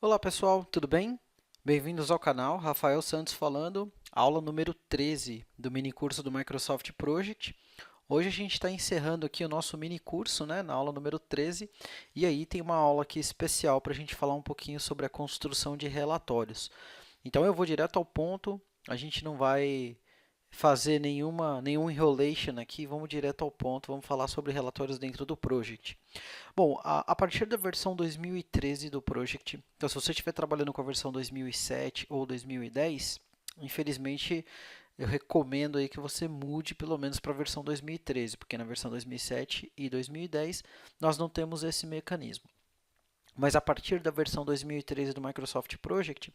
Olá pessoal, tudo bem? Bem-vindos ao canal, Rafael Santos falando, aula número 13 do mini curso do Microsoft Project. Hoje a gente está encerrando aqui o nosso mini curso, né, na aula número 13, e aí tem uma aula aqui especial para a gente falar um pouquinho sobre a construção de relatórios. Então eu vou direto ao ponto, a gente não vai fazer nenhum enrolation aqui, vamos direto ao ponto, vamos falar sobre relatórios dentro do Project. Bom, a partir da versão 2013 do Project, então se você estiver trabalhando com a versão 2007 ou 2010, infelizmente eu recomendo aí que você mude pelo menos para a versão 2013, porque na versão 2007 e 2010 nós não temos esse mecanismo. Mas a partir da versão 2013 do Microsoft Project,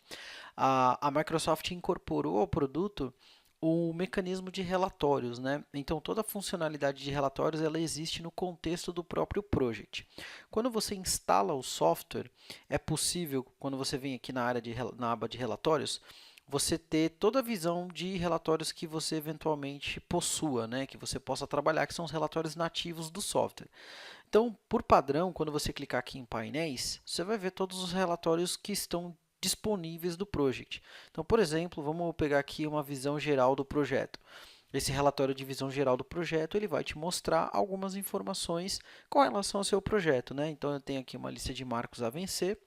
a Microsoft incorporou ao produto o mecanismo de relatórios, né? Então, toda a funcionalidade de relatórios ela existe no contexto do próprio project. Quando você instala o software, é possível, quando você vem aqui na aba de relatórios, você ter toda a visão de relatórios que você eventualmente possua, né? Que você possa trabalhar, que são os relatórios nativos do software. Então, por padrão, quando você clicar aqui em painéis, você vai ver todos os relatórios que estão disponíveis do project. Então, por exemplo, vamos pegar aqui uma visão geral do projeto. Esse relatório de visão geral do projeto, ele vai te mostrar algumas informações com relação ao seu projeto, né? Então, eu tenho aqui uma lista de marcos a vencer,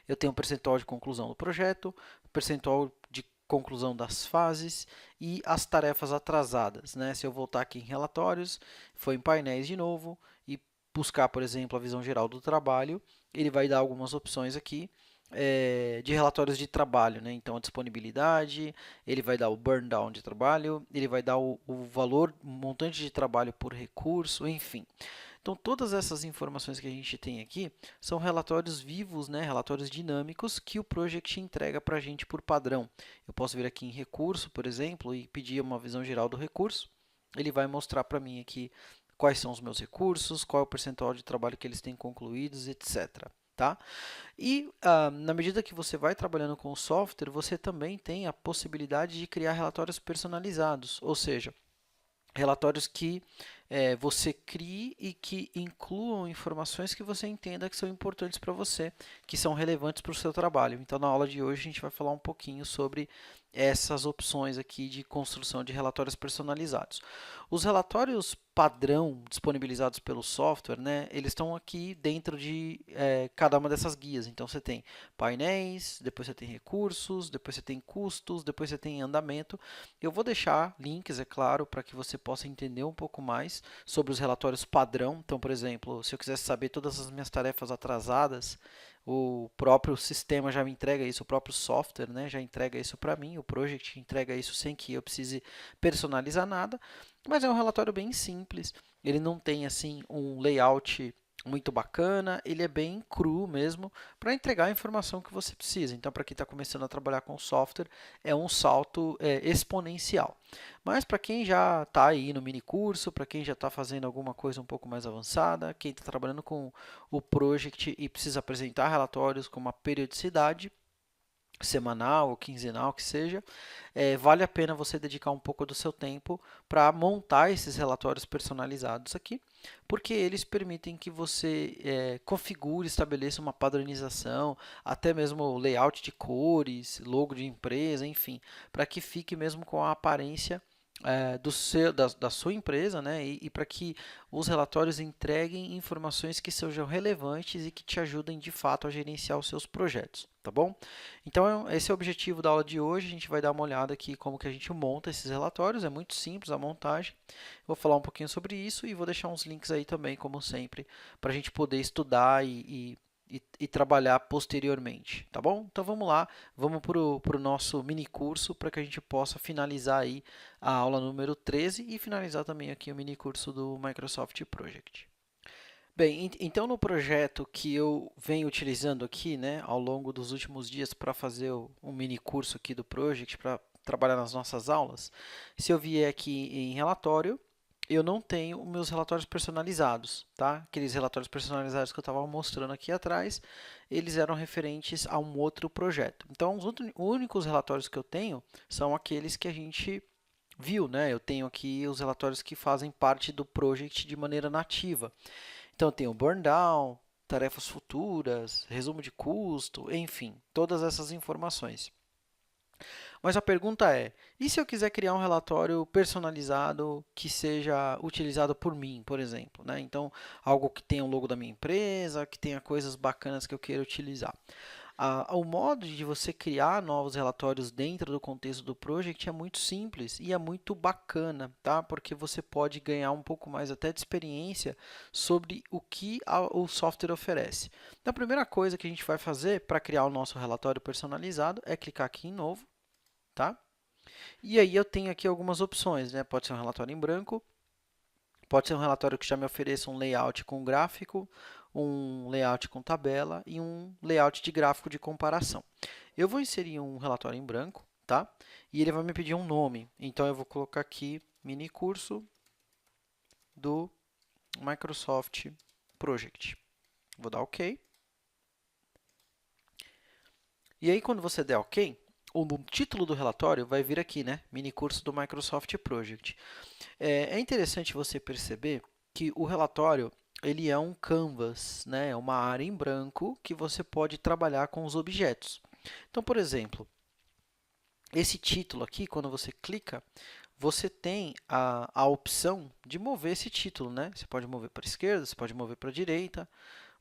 eu tenho um percentual de conclusão do projeto, percentual de conclusão das fases e as tarefas atrasadas, né? Se eu voltar aqui em relatórios, foi em painéis de novo e buscar, por exemplo, a visão geral do trabalho, ele vai dar algumas opções aqui de relatórios de trabalho, né? Então, a disponibilidade, ele vai dar o burn down de trabalho, ele vai dar o valor, o montante de trabalho por recurso, enfim. Então, todas essas informações que a gente tem aqui são relatórios vivos, né, relatórios dinâmicos que o Project entrega para a gente por padrão. Eu posso vir aqui em recurso, por exemplo, e pedir uma visão geral do recurso. Ele vai mostrar para mim aqui quais são os meus recursos, qual é o percentual de trabalho que eles têm concluídos, etc. Tá? E na medida que você vai trabalhando com o software, você também tem a possibilidade de criar relatórios personalizados, ou seja, relatórios que você crie e que incluam informações que você entenda que são importantes para você, que são relevantes para o seu trabalho. Então, na aula de hoje, a gente vai falar um pouquinho sobre essas opções aqui de construção de relatórios personalizados. Os relatórios padrão disponibilizados pelo software, né, eles estão aqui dentro de cada uma dessas guias. Então, você tem painéis, depois você tem recursos, depois você tem custos, depois você tem andamento. Eu vou deixar links, é claro, para que você possa entender um pouco mais sobre os relatórios padrão. Então, por exemplo, se eu quisesse saber todas as minhas tarefas atrasadas, o próprio sistema já me entrega isso, o próprio software, né, já entrega isso para mim, o Project entrega isso sem que eu precise personalizar nada, mas é um relatório bem simples. Ele não tem assim um layout muito bacana, ele é bem cru mesmo para entregar a informação que você precisa. Então, para quem está começando a trabalhar com software, é um salto exponencial. Mas para quem já está aí no mini curso, para quem já está fazendo alguma coisa um pouco mais avançada, quem está trabalhando com o project e precisa apresentar relatórios com uma periodicidade, semanal ou quinzenal que seja, vale a pena você dedicar um pouco do seu tempo para montar esses relatórios personalizados aqui, porque eles permitem que você configure, estabeleça uma padronização, até mesmo o layout de cores, logo de empresa, enfim, para que fique mesmo com a aparência da sua empresa, né? E para que os relatórios entreguem informações que sejam relevantes e que te ajudem de fato a gerenciar os seus projetos, tá bom? Então, esse é o objetivo da aula de hoje. A gente vai dar uma olhada aqui como que a gente monta esses relatórios. É muito simples a montagem. Vou falar um pouquinho sobre isso e vou deixar uns links aí também, como sempre, para a gente poder estudar e trabalhar posteriormente, tá bom? Então vamos lá, vamos para o nosso mini curso para que a gente possa finalizar aí a aula número 13 e finalizar também aqui o mini curso do Microsoft Project. Bem, então no projeto que eu venho utilizando aqui, né, ao longo dos últimos dias para fazer um mini curso aqui do Project, para trabalhar nas nossas aulas, se eu vier aqui em relatório, eu não tenho os meus relatórios personalizados, tá? Aqueles relatórios personalizados que eu estava mostrando aqui atrás, eles eram referentes a um outro projeto. Então, os únicos relatórios que eu tenho são aqueles que a gente viu, né? Eu tenho aqui os relatórios que fazem parte do project de maneira nativa. Então, tem o burn down, tarefas futuras, resumo de custo, enfim, todas essas informações. Mas a pergunta é, e se eu quiser criar um relatório personalizado que seja utilizado por mim, por exemplo, né? Então, algo que tenha o logo da minha empresa, que tenha coisas bacanas que eu queira utilizar. O modo de você criar novos relatórios dentro do contexto do Project é muito simples e é muito bacana, tá? Porque você pode ganhar um pouco mais até de experiência sobre o que o software oferece. Então, a primeira coisa que a gente vai fazer para criar o nosso relatório personalizado é clicar aqui em Novo, tá? E aí eu tenho aqui algumas opções, né? Pode ser um relatório em branco, pode ser um relatório que já me ofereça um layout com gráfico, um layout com tabela e um layout de gráfico de comparação. Eu vou inserir um relatório em branco, tá? E ele vai me pedir um nome. Então, eu vou colocar aqui mini curso do Microsoft Project. Vou dar OK. E aí, quando você der OK, o título do relatório vai vir aqui, né? Mini curso do Microsoft Project. É interessante você perceber que o relatório ele é um canvas, né? É uma área em branco que você pode trabalhar com os objetos. Então, por exemplo, esse título aqui, quando você clica, você tem a opção de mover esse título, né? Você pode mover para a esquerda, você pode mover para a direita,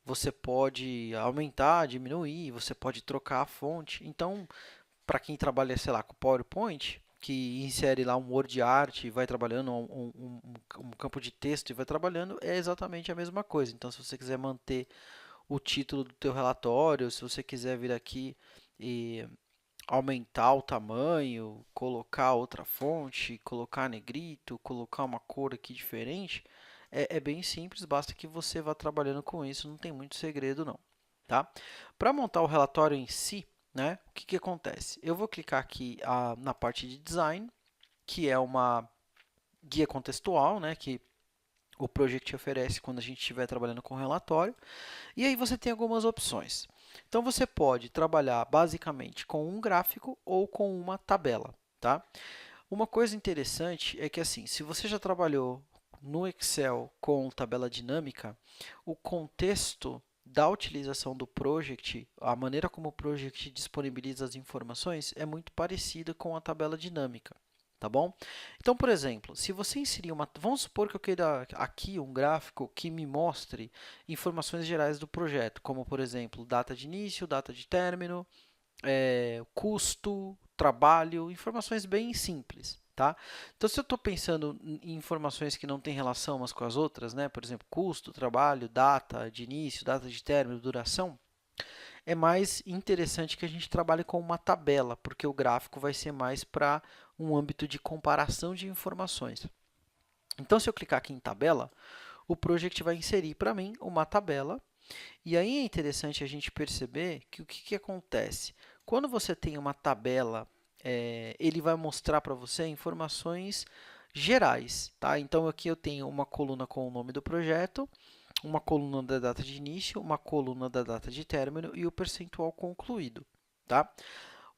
você pode aumentar, diminuir, você pode trocar a fonte. Então, para quem trabalha, sei lá, com PowerPoint, que insere lá um Word Art e vai trabalhando um campo de texto e vai trabalhando, é exatamente a mesma coisa. Então, se você quiser manter o título do teu relatório, se você quiser vir aqui e aumentar o tamanho, colocar outra fonte, colocar negrito, colocar uma cor aqui diferente, é bem simples, basta que você vá trabalhando com isso, não tem muito segredo não, tá? Para montar o relatório em si, né, o que acontece? Eu vou clicar aqui na parte de design, que é uma guia contextual, né, que o Project oferece quando a gente estiver trabalhando com relatório. E aí você tem algumas opções. Então, você pode trabalhar basicamente com um gráfico ou com uma tabela, tá? Uma coisa interessante é que, assim, se você já trabalhou no Excel com tabela dinâmica, o contexto da utilização do Project, a maneira como o Project disponibiliza as informações é muito parecida com a tabela dinâmica, tá bom? Então, por exemplo, se você inserir uma... Vamos supor que eu queira aqui um gráfico que me mostre informações gerais do projeto, como, por exemplo, data de início, data de término, custo, trabalho, informações bem simples, tá? Então, se eu estou pensando em informações que não têm relação umas com as outras, né? Por exemplo, custo, trabalho, data de início, data de término, duração, é mais interessante que a gente trabalhe com uma tabela, porque o gráfico vai ser mais para um âmbito de comparação de informações. Então, se eu clicar aqui em tabela, o Project vai inserir para mim uma tabela. E aí é interessante a gente perceber que o que acontece? Quando você tem uma tabela, ele vai mostrar para você informações gerais, tá? Então, aqui eu tenho uma coluna com o nome do projeto, uma coluna da data de início, uma coluna da data de término e o percentual concluído, tá?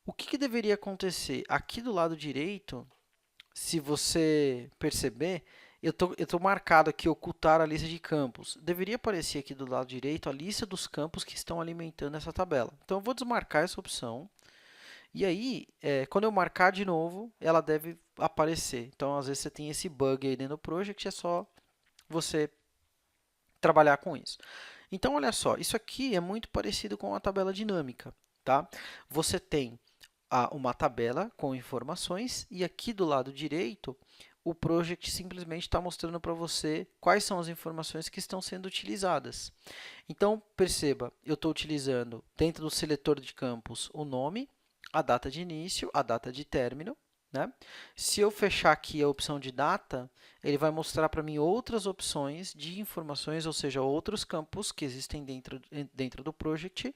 O que deveria acontecer? Aqui do lado direito, se você perceber, eu tô marcado aqui ocultar a lista de campos. Deveria aparecer aqui do lado direito a lista dos campos que estão alimentando essa tabela. Então, eu vou desmarcar essa opção. E aí, quando eu marcar de novo, ela deve aparecer. Então, às vezes, você tem esse bug aí dentro do Project, é só você trabalhar com isso. Então, olha só, isso aqui é muito parecido com a tabela dinâmica, tá? Você tem uma tabela com informações e aqui do lado direito, o Project simplesmente está mostrando para você quais são as informações que estão sendo utilizadas. Então, perceba, eu estou utilizando dentro do seletor de campos o nome, a data de início, a data de término, né? Se eu fechar aqui a opção de data, ele vai mostrar para mim outras opções de informações, ou seja, outros campos que existem dentro do Project,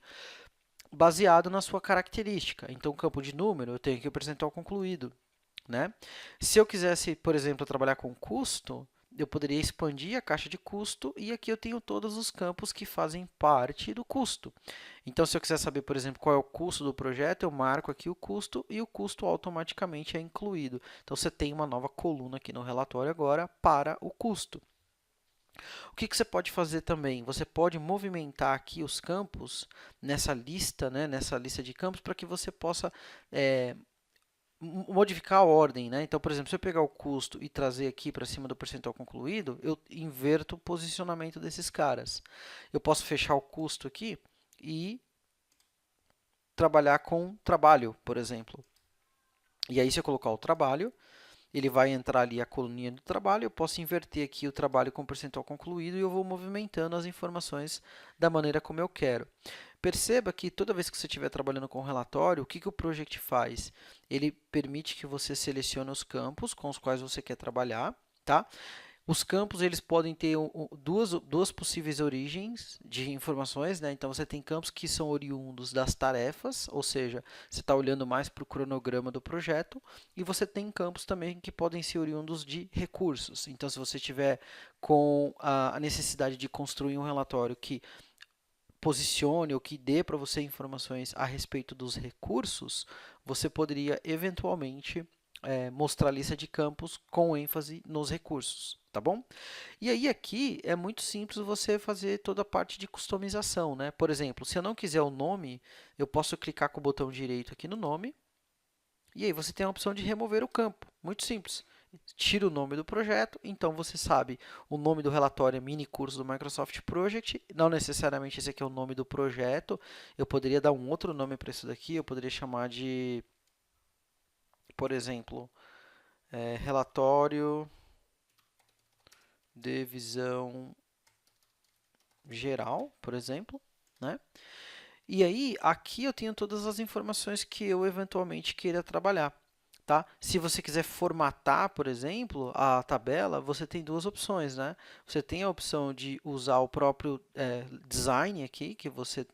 baseado na sua característica. Então, o campo de número, eu tenho aqui o percentual concluído, né? Se eu quisesse, por exemplo, trabalhar com custo, eu poderia expandir a caixa de custo e aqui eu tenho todos os campos que fazem parte do custo. Então, se eu quiser saber, por exemplo, qual é o custo do projeto, eu marco aqui o custo e o custo automaticamente é incluído. Então, você tem uma nova coluna aqui no relatório agora para o custo. O que você pode fazer também? Você pode movimentar aqui os campos nessa lista, né, nessa lista de campos, para que você possa modificar a ordem, né? Então, por exemplo, se eu pegar o custo e trazer aqui para cima do percentual concluído, eu inverto o posicionamento desses caras. Eu posso fechar o custo aqui e trabalhar com trabalho, por exemplo. E aí, se eu colocar o trabalho, ele vai entrar ali a coluninha do trabalho, eu posso inverter aqui o trabalho com percentual concluído e eu vou movimentando as informações da maneira como eu quero. Perceba que toda vez que você estiver trabalhando com um relatório, o que o Project faz? Ele permite que você selecione os campos com os quais você quer trabalhar, tá? Os campos eles podem ter duas possíveis origens de informações, né? Então você tem campos que são oriundos das tarefas, ou seja, você está olhando mais para o cronograma do projeto, e você tem campos também que podem ser oriundos de recursos. Então, se você tiver com a necessidade de construir um relatório que posicione ou que dê para você informações a respeito dos recursos, você poderia eventualmente mostrar a lista de campos com ênfase nos recursos, tá bom? E aí aqui é muito simples você fazer toda a parte de customização, né? Por exemplo, se eu não quiser o nome, eu posso clicar com o botão direito aqui no nome, e aí você tem a opção de remover o campo, muito simples. Tira o nome do projeto, então você sabe o nome do relatório é mini curso do Microsoft Project, não necessariamente esse aqui é o nome do projeto, eu poderia dar um outro nome para isso daqui, eu poderia chamar de, por exemplo, relatório de visão geral, por exemplo, né? E aí, aqui eu tenho todas as informações que eu eventualmente queira trabalhar. Tá? Se você quiser formatar, por exemplo, a tabela, você tem duas opções, né? Você tem a opção de usar o próprio design aqui, que você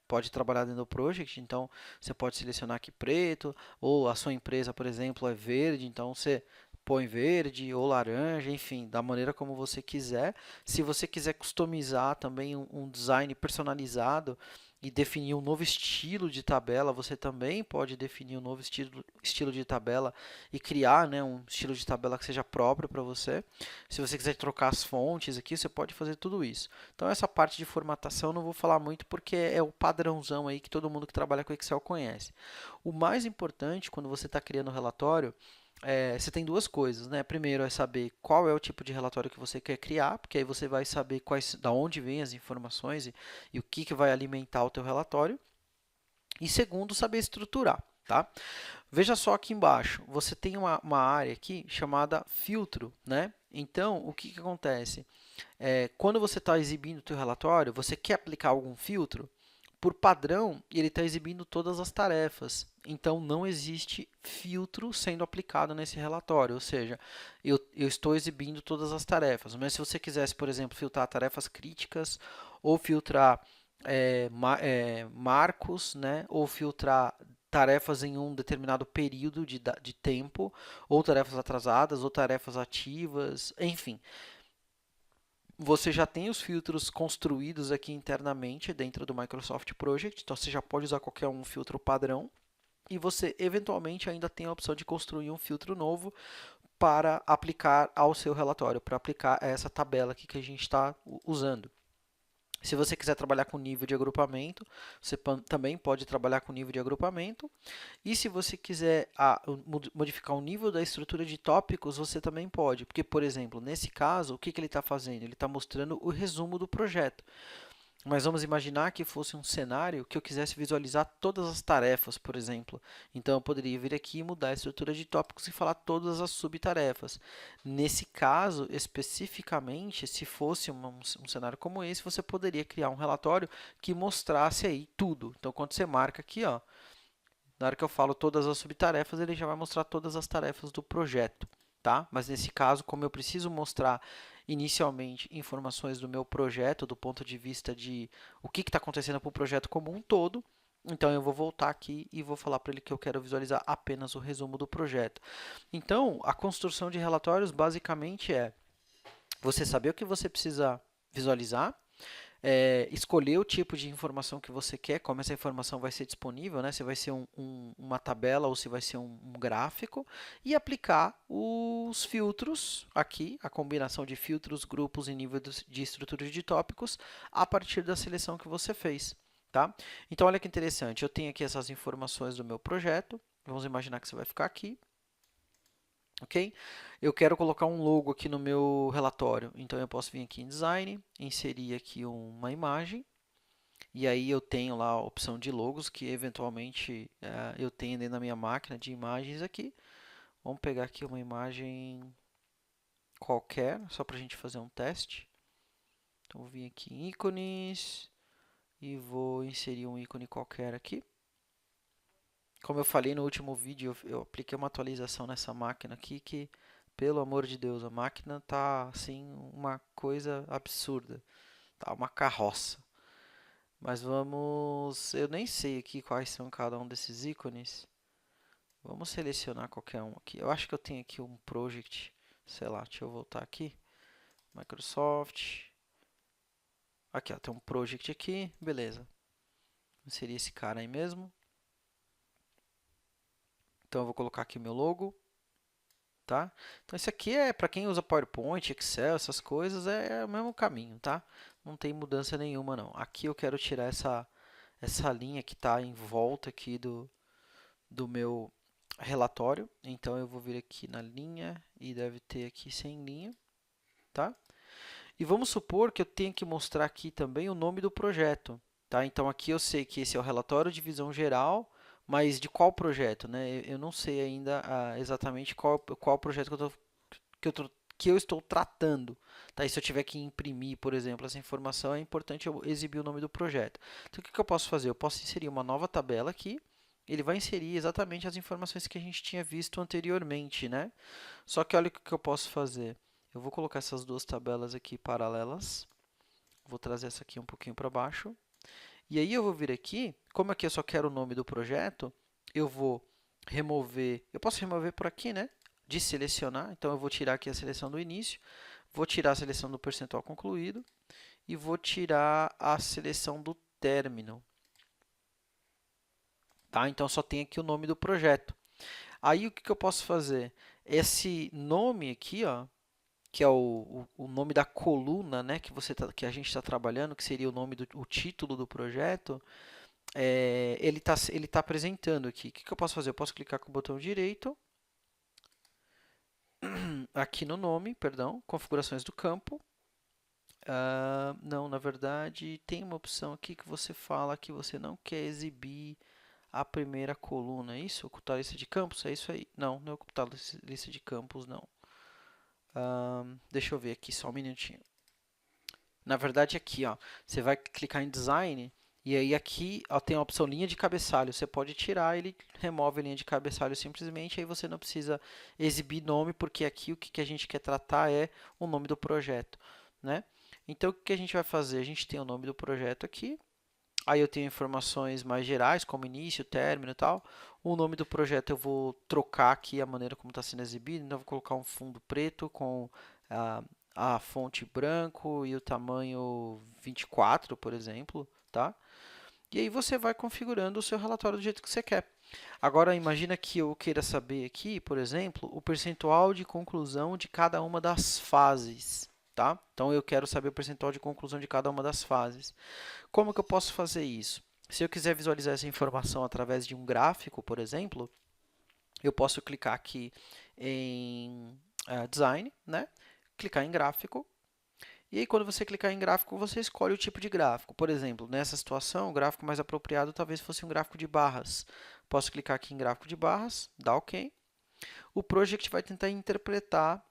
pode trabalhar dentro do project, então você pode selecionar aqui preto, ou a sua empresa, por exemplo, é verde, então você põe verde ou laranja, enfim, da maneira como você quiser. Se você quiser customizar também um design personalizado, e definir um novo estilo de tabela, você também pode definir um novo estilo de tabela e criar, né, um estilo de tabela que seja próprio para você. Se você quiser trocar as fontes aqui, você pode fazer tudo isso. Então, essa parte de formatação eu não vou falar muito porque é o padrãozão aí que todo mundo que trabalha com Excel conhece. O mais importante quando você está criando o relatório você tem duas coisas, né? Primeiro é saber qual é o tipo de relatório que você quer criar, porque aí você vai saber da onde vêm as informações e o que vai alimentar o teu relatório. E segundo, saber estruturar, tá? Veja só aqui embaixo, você tem uma área aqui chamada filtro, né? Então, o que acontece? Quando você está exibindo o teu relatório, você quer aplicar algum filtro? Por padrão, ele está exibindo todas as tarefas. Então, não existe filtro sendo aplicado nesse relatório. Ou seja, eu estou exibindo todas as tarefas. Mas se você quisesse, por exemplo, filtrar tarefas críticas, ou filtrar marcos, né, ou filtrar tarefas em um determinado período de tempo, ou tarefas atrasadas, ou tarefas ativas, enfim. Você já tem os filtros construídos aqui internamente dentro do Microsoft Project, então você já pode usar qualquer um filtro padrão e você eventualmente ainda tem a opção de construir um filtro novo para aplicar ao seu relatório, para aplicar a essa tabela aqui que a gente está usando. Se você quiser trabalhar com nível de agrupamento, você também pode trabalhar com nível de agrupamento. E se você quiser modificar o nível da estrutura de tópicos, você também pode. Porque, por exemplo, nesse caso, o que ele está fazendo? Ele está mostrando o resumo do projeto. Mas vamos imaginar que fosse um cenário que eu quisesse visualizar todas as tarefas, por exemplo. Então, eu poderia vir aqui e mudar a estrutura de tópicos e falar todas as subtarefas. Nesse caso, especificamente, se fosse um cenário como esse, você poderia criar um relatório que mostrasse aí tudo. Então, quando você marca aqui, ó, na hora que eu falo todas as subtarefas, ele já vai mostrar todas as tarefas do projeto. Tá? Mas nesse caso, como eu preciso mostrar inicialmente informações do meu projeto, do ponto de vista de o que está acontecendo para o projeto como um todo, então eu vou voltar aqui e vou falar para ele que eu quero visualizar apenas o resumo do projeto. Então, a construção de relatórios basicamente é você saber o que você precisa visualizar, escolher o tipo de informação que você quer, como essa informação vai ser disponível, né? Se vai ser uma tabela ou se vai ser um gráfico, e aplicar os filtros aqui, a combinação de filtros, grupos e nível de estrutura de tópicos, a partir da seleção que você fez. Tá? Então, olha que interessante, eu tenho aqui essas informações do meu projeto, vamos imaginar que você vai ficar aqui, ok? Eu quero colocar um logo aqui no meu relatório, então eu posso vir aqui em Design, inserir aqui uma imagem, e aí eu tenho lá a opção de logos que eventualmente eu tenho dentro da minha máquina de imagens aqui. Vamos pegar aqui uma imagem qualquer, só para a gente fazer um teste. Então, vou vir aqui em ícones e vou inserir um ícone qualquer aqui. Como eu falei no último vídeo, eu apliquei uma atualização nessa máquina aqui que, pelo amor de Deus, a máquina tá assim uma coisa absurda, tá uma carroça. Mas vamos, eu nem sei aqui quais são cada um desses ícones. Vamos selecionar qualquer um aqui. Eu acho que eu tenho aqui um project, sei lá, deixa eu voltar aqui. Microsoft. Aqui, ó, tem um project aqui, beleza. Seria esse cara aí mesmo. Então eu vou colocar aqui o meu logo, tá? Então isso aqui é para quem usa PowerPoint, Excel, essas coisas, é o mesmo caminho, tá? Não tem mudança nenhuma não. Aqui eu quero tirar essa linha que está em volta aqui do meu relatório. Então eu vou vir aqui na linha e deve ter aqui sem linha, tá? E vamos supor que eu tenho que mostrar aqui também o nome do projeto, tá? Então aqui eu sei que esse é o relatório de visão geral, mas de qual projeto, né? Eu não sei ainda exatamente qual projeto que eu estou tratando, tá? E se eu tiver que imprimir, por exemplo, essa informação, é importante eu exibir o nome do projeto. Então o que eu posso fazer? Eu posso inserir uma nova tabela aqui. Ele vai inserir exatamente as informações que a gente tinha visto anteriormente, né? Só que olha o que eu posso fazer. Eu vou colocar essas duas tabelas aqui paralelas. Vou trazer essa aqui um pouquinho para baixo. E aí eu vou vir aqui, como aqui eu só quero o nome do projeto, eu vou remover, eu posso remover por aqui, né? De selecionar, então eu vou tirar aqui a seleção do início, vou tirar a seleção do percentual concluído e vou tirar a seleção do término. Tá? Então só tem aqui o nome do projeto. Aí o que eu posso fazer? Esse nome aqui, ó, que é o nome da coluna, né, que a gente está trabalhando, que seria o nome o título do projeto, ele tá apresentando aqui. O que eu posso fazer? Eu posso clicar com o botão direito, aqui no nome, perdão, configurações do campo. Não, na verdade, tem uma opção aqui que você fala que você não quer exibir a primeira coluna, é isso? Ocultar a lista de campos? É isso aí? Não, não é ocultar a lista de campos, não. Deixa eu ver aqui, só um minutinho. Na verdade, aqui, ó, você vai clicar em Design e aí aqui ó, tem a opção linha de cabeçalho. Você pode tirar, ele remove a linha de cabeçalho simplesmente, aí você não precisa exibir nome, porque aqui o que a gente quer tratar é o nome do projeto, né? Então, o que a gente vai fazer? A gente tem o nome do projeto aqui, aí eu tenho informações mais gerais, como início, término e tal. O nome do projeto eu vou trocar aqui a maneira como está sendo exibido, então eu vou colocar um fundo preto com a, a fonte branco e o tamanho 24, por exemplo, tá? E aí você vai configurando o seu relatório do jeito que você quer. Agora imagina que eu queira saber aqui, por exemplo, o percentual de conclusão de cada uma das fases, tá? Então eu quero saber o percentual de conclusão de cada uma das fases. Como que eu posso fazer isso? Se eu quiser visualizar essa informação através de um gráfico, por exemplo, eu posso clicar aqui em Design, né? Clicar em Gráfico. E aí, quando você clicar em Gráfico, você escolhe o tipo de gráfico. Por exemplo, nessa situação, o gráfico mais apropriado talvez fosse um gráfico de barras. Posso clicar aqui em Gráfico de barras, dar OK. O Project vai tentar interpretar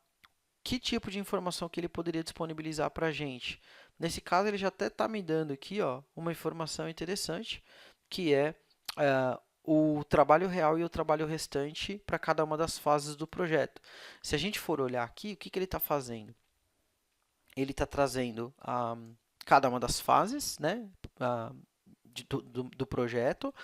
que tipo de informação que ele poderia disponibilizar para a gente. Nesse caso, ele já até está me dando aqui ó, uma informação interessante, que é o trabalho real e o trabalho restante para cada uma das fases do projeto. Se a gente for olhar aqui, o que ele está fazendo? Ele está trazendo cada uma das fases, né, do projeto,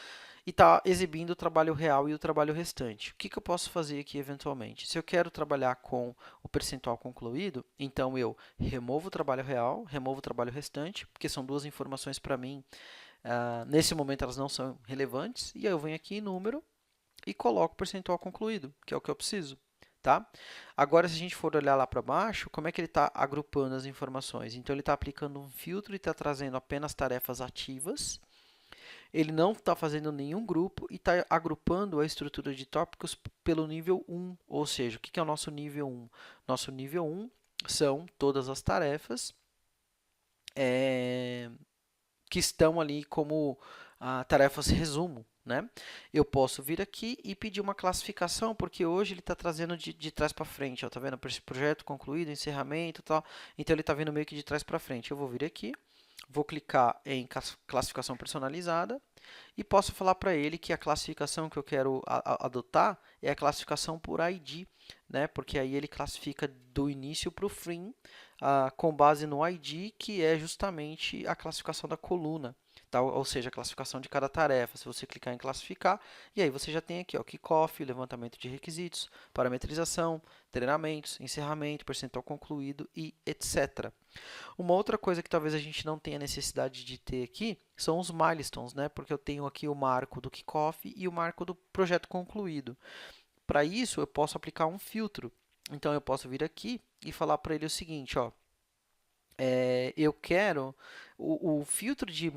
e está exibindo o trabalho real e o trabalho restante. O que eu posso fazer aqui eventualmente? Se eu quero trabalhar com o percentual concluído, então eu removo o trabalho real, removo o trabalho restante, porque são duas informações para mim, nesse momento elas não são relevantes, e aí eu venho aqui em número e coloco o percentual concluído, que é o que eu preciso. Tá? Agora, se a gente for olhar lá para baixo, como é que ele está agrupando as informações? Então, ele está aplicando um filtro e está trazendo apenas tarefas ativas. Ele não está fazendo nenhum grupo e está agrupando a estrutura de tópicos pelo nível 1. Ou seja, o que é o nosso nível 1? Nosso nível 1 são todas as tarefas que estão ali como tarefas resumo. Né? Eu posso vir aqui e pedir uma classificação, porque hoje ele está trazendo de trás para frente. Está vendo? Projeto concluído, encerramento, tal. Então ele está vindo meio que de trás para frente. Eu vou vir aqui, vou clicar em classificação personalizada e posso falar para ele que a classificação que eu quero adotar é a classificação por ID, né? Porque aí ele classifica do início para o fim com base no ID, que é justamente a classificação da coluna. Tá? Ou seja, a classificação de cada tarefa. Se você clicar em classificar, e aí você já tem aqui o kickoff, levantamento de requisitos, parametrização, treinamentos, encerramento, percentual concluído e etc. Uma outra coisa que talvez a gente não tenha necessidade de ter aqui são os milestones, né? Porque eu tenho aqui o marco do kickoff e o marco do projeto concluído. Para isso, eu posso aplicar um filtro. Então, eu posso vir aqui e falar para ele o seguinte, ó, eu quero o filtro de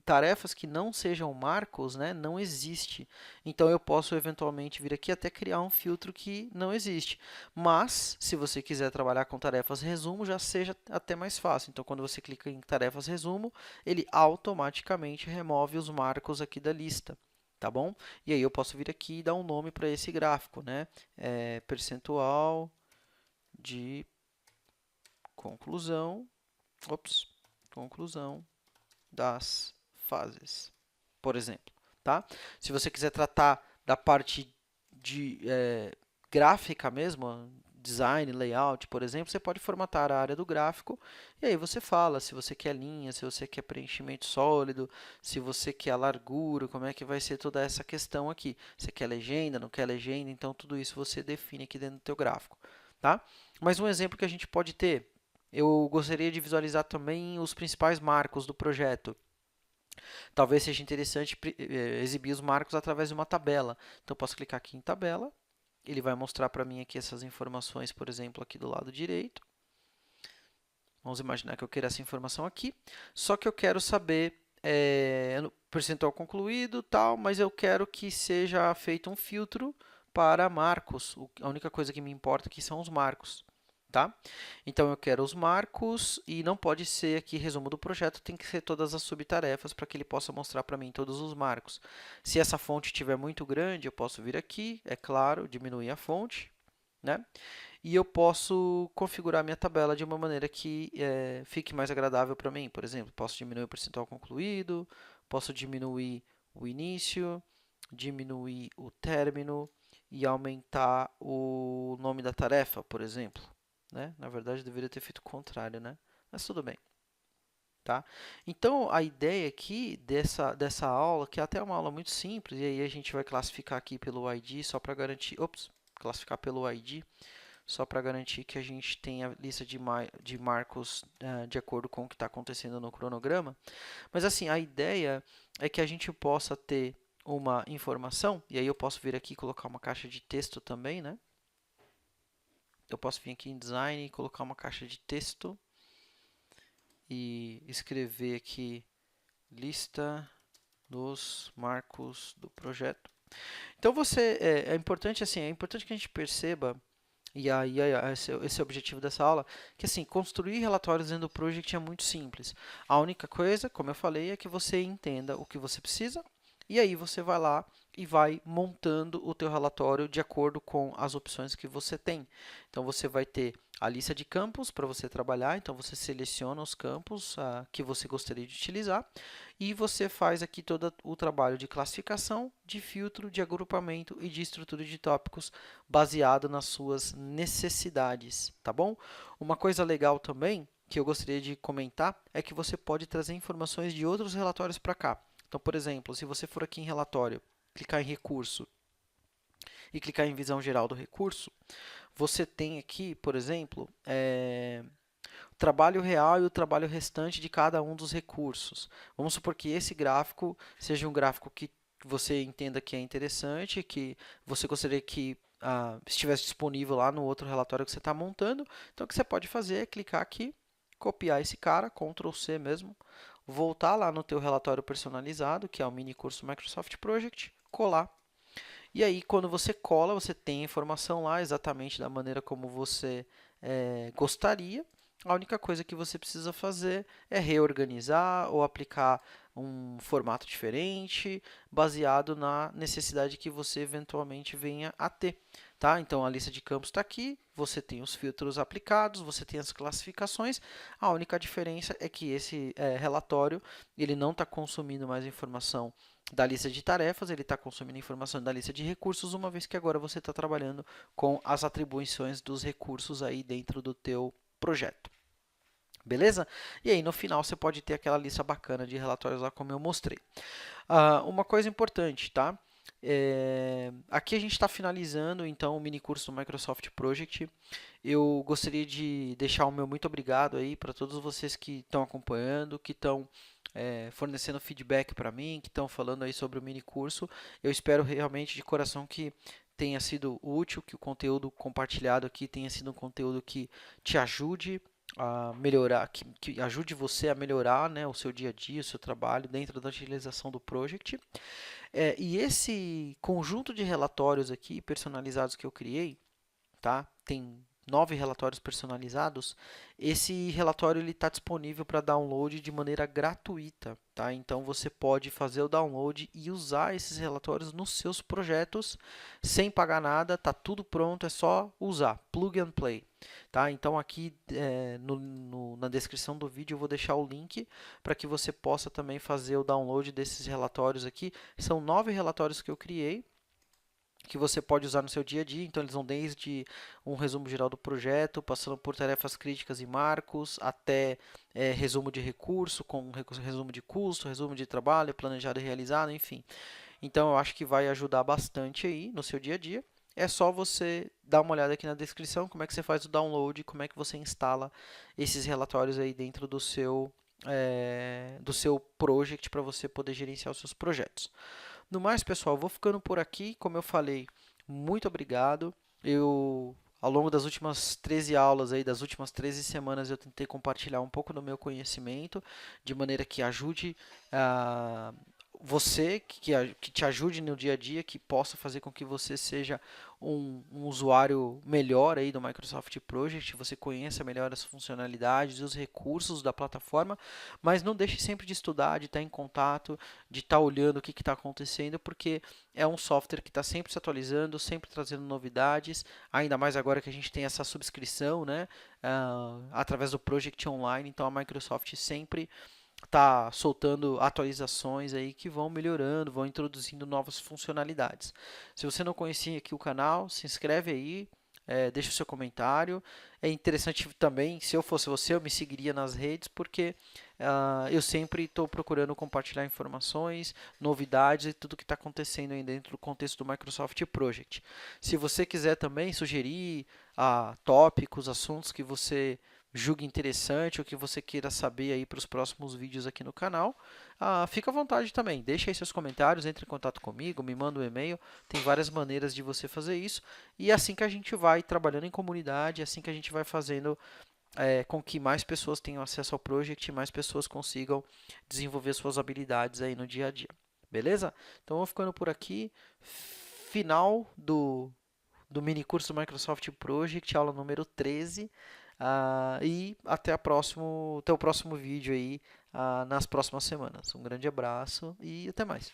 tarefas que não sejam marcos, né, não existe. Então, eu posso eventualmente vir aqui até criar um filtro que não existe. Mas, se você quiser trabalhar com tarefas resumo, já seja até mais fácil. Então, quando você clica em tarefas resumo, ele automaticamente remove os marcos aqui da lista. Tá bom? E aí eu posso vir aqui e dar um nome para esse gráfico, né? Percentual de conclusão conclusão das fases, por exemplo. Tá? Se você quiser tratar da parte de gráfica mesmo, design, layout, por exemplo, você pode formatar a área do gráfico e aí você fala se você quer linha, se você quer preenchimento sólido, se você quer a largura, como é que vai ser toda essa questão aqui. Você quer legenda, não quer legenda, então tudo isso você define aqui dentro do teu gráfico. Tá? Mas um exemplo que a gente pode ter, eu gostaria de visualizar também os principais marcos do projeto. Talvez seja interessante exibir os marcos através de uma tabela. Então, eu posso clicar aqui em tabela. Ele vai mostrar para mim aqui essas informações, por exemplo, aqui do lado direito. Vamos imaginar que eu quero essa informação aqui. Só que eu quero saber percentual concluído, tal, mas eu quero que seja feito um filtro para marcos. A única coisa que me importa aqui são os marcos. Tá? Então, eu quero os marcos e não pode ser aqui resumo do projeto, tem que ser todas as subtarefas para que ele possa mostrar para mim todos os marcos. Se essa fonte estiver muito grande, eu posso vir aqui, é claro, diminuir a fonte, né? E eu posso configurar minha tabela de uma maneira que fique mais agradável para mim. Por exemplo, posso diminuir o percentual concluído, posso diminuir o início, diminuir o término e aumentar o nome da tarefa, por exemplo. Né? Na verdade, eu deveria ter feito o contrário, né? Mas tudo bem. Tá? Então, a ideia aqui dessa aula, que é até uma aula muito simples, e aí a gente vai classificar aqui pelo ID só para garantir... classificar pelo ID só para garantir que a gente tenha a lista de marcos de acordo com o que está acontecendo no cronograma. Mas, assim, a ideia é que a gente possa ter uma informação, e aí eu posso vir aqui e colocar uma caixa de texto também, né? Eu posso vir aqui em Design e colocar uma caixa de texto e escrever aqui lista dos marcos do projeto. Então, é importante assim, é importante que a gente perceba, e aí esse é o objetivo dessa aula, que assim, construir relatórios dentro do Project é muito simples. A única coisa, como eu falei, é que você entenda o que você precisa, e aí você vai lá e vai montando o teu relatório de acordo com as opções que você tem. Então, você vai ter a lista de campos para você trabalhar, então você seleciona os campos que você gostaria de utilizar e você faz aqui todo o trabalho de classificação, de filtro, de agrupamento e de estrutura de tópicos baseado nas suas necessidades, tá bom? Uma coisa legal também que eu gostaria de comentar é que você pode trazer informações de outros relatórios para cá. Então, por exemplo, se você for aqui em relatório, clicar em recurso e clicar em visão geral do recurso, você tem aqui, por exemplo, o trabalho real e o trabalho restante de cada um dos recursos. Vamos supor que esse gráfico seja um gráfico que você entenda que é interessante, que você gostaria que estivesse disponível lá no outro relatório que você está montando. Então, o que você pode fazer é clicar aqui, copiar esse cara, Ctrl C mesmo, voltar lá no teu relatório personalizado, que é o mini curso Microsoft Project, colar. E aí, quando você cola, você tem a informação lá exatamente da maneira como você gostaria. A única coisa que você precisa fazer é reorganizar ou aplicar um formato diferente, baseado na necessidade que você eventualmente venha a ter. Tá? Então, a lista de campos está aqui, você tem os filtros aplicados, você tem as classificações. A única diferença é que esse relatório ele não está consumindo mais informação da lista de tarefas, ele está consumindo informação da lista de recursos, uma vez que agora você está trabalhando com as atribuições dos recursos aí dentro do teu projeto. Beleza? E aí, no final, você pode ter aquela lista bacana de relatórios lá, como eu mostrei. Uma coisa importante, tá? Aqui a gente está finalizando, então, o mini curso do Microsoft Project. Eu gostaria de deixar o meu muito obrigado aí para todos vocês que estão acompanhando, que estão fornecendo feedback para mim, que estão falando aí sobre o mini curso. Eu espero realmente de coração que tenha sido útil, que o conteúdo compartilhado aqui tenha sido um conteúdo que te ajude a melhorar, que ajude você a melhorar, né, o seu dia a dia, o seu trabalho dentro da utilização do Project. E esse conjunto de relatórios aqui personalizados que eu criei, tá? Tem 9 relatórios personalizados. Esse relatório está disponível para download de maneira gratuita, tá? Então você pode fazer o download e usar esses relatórios nos seus projetos sem pagar nada, tá tudo pronto, é só usar, plug and play. Tá? Então aqui na descrição do vídeo eu vou deixar o link para que você possa também fazer o download desses relatórios aqui. São 9 relatórios que eu criei, que você pode usar no seu dia a dia. Então, eles vão desde um resumo geral do projeto, passando por tarefas críticas e marcos, até resumo de recurso, com resumo de custo, resumo de trabalho, planejado e realizado, enfim. Então, eu acho que vai ajudar bastante aí no seu dia a dia. É só você dar uma olhada aqui na descrição, como é que você faz o download, como é que você instala esses relatórios aí dentro do seu project para você poder gerenciar os seus projetos. No mais, pessoal, vou ficando por aqui. Como eu falei, muito obrigado. Ao longo das últimas 13 aulas, aí, das últimas 13 semanas, eu tentei compartilhar um pouco do meu conhecimento, de maneira que ajude você, que te ajude no dia a dia, que possa fazer com que você seja um usuário melhor aí do Microsoft Project, você conheça melhor as funcionalidades e os recursos da plataforma, mas não deixe sempre de estudar, de estar em contato, de estar olhando o que está acontecendo, porque é um software que está sempre se atualizando, sempre trazendo novidades, ainda mais agora que a gente tem essa subscrição, né, através do Project Online, então a Microsoft sempre está soltando atualizações aí que vão melhorando, vão introduzindo novas funcionalidades. Se você não conhecia aqui o canal, se inscreve aí, deixa o seu comentário. É interessante também, se eu fosse você, eu me seguiria nas redes, porque eu sempre estou procurando compartilhar informações, novidades e tudo que está acontecendo aí dentro do contexto do Microsoft Project. Se você quiser também sugerir tópicos, assuntos que você julgue interessante ou que você queira saber aí para os próximos vídeos aqui no canal, fica à vontade também. Deixa aí seus comentários, entre em contato comigo, me manda um e-mail. Tem várias maneiras de você fazer isso. E é assim que a gente vai trabalhando em comunidade, é assim que a gente vai fazendo com que mais pessoas tenham acesso ao Project e mais pessoas consigam desenvolver suas habilidades aí no dia a dia. Beleza? Então, eu vou ficando por aqui. Final do mini curso do Microsoft Project, aula número 13. E até o próximo vídeo aí nas próximas semanas. Um grande abraço e até mais.